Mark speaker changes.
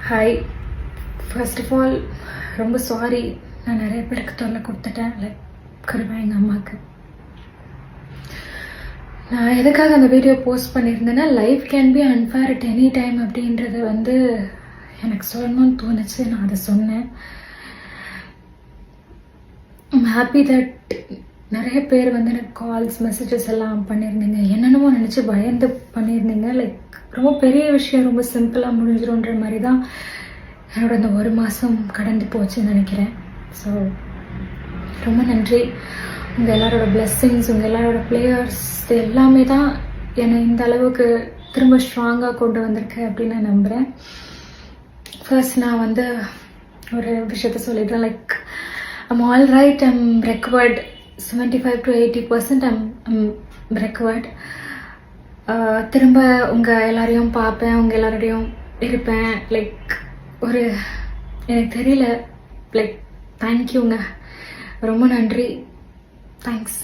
Speaker 1: Hi. First of all ரொம்ப sorry, நான் நிறைய பேருக்கு தொல்லை கொடுத்துட்டேன். குறிப்பாக எங்கள் அம்மாவுக்கு. நான் எதுக்காக அந்த வீடியோ போஸ்ட் பண்ணியிருந்தேன்னா, life can be unfair at any time அப்படின்றது எனக்கு சொல்லணும்னு தோணுச்சு. நான் அதை சொன்னேன். ஐம் ஹாப்பி தட் நிறைய பேர் எனக்கு கால்ஸ் மெசேஜஸ் எல்லாம் பண்ணியிருந்தீங்க. என்னென்னமோ நினச்சி பயந்து பண்ணியிருந்தீங்க. ரொம்ப பெரிய விஷயம், ரொம்ப சிம்பிளாக முடிஞ்சிடும்ன்ற மாதிரி தான் என்னோட இந்த 1 மாதம் கடந்து போச்சுன்னு நினைக்கிறேன். ஸோ ரொம்ப நன்றி. உங்கள் எல்லாரோட பிளெஸ்ஸிங்ஸ், உங்கள் எல்லாரோட ப்ளேயர்ஸ், இது எல்லாமே தான் என்னை இந்த அளவுக்கு திரும்ப ஸ்ட்ராங்காக கொண்டு வந்திருக்கு அப்படின்னு நான் நம்புகிறேன். ஃபர்ஸ்ட் நான் ஒரு விஷயத்த சொல்லிடுறேன். I'm all right, I'm recovered 75 to 80%. I'm recovered. திரும்ப உங்கள் எல்லாரையும் பார்ப்பேன், உங்கள் எல்லாரோடையும் இருப்பேன். எனக்கு தெரியல. தேங்க்யூங்க, ரொம்ப நன்றி. தேங்க்ஸ்.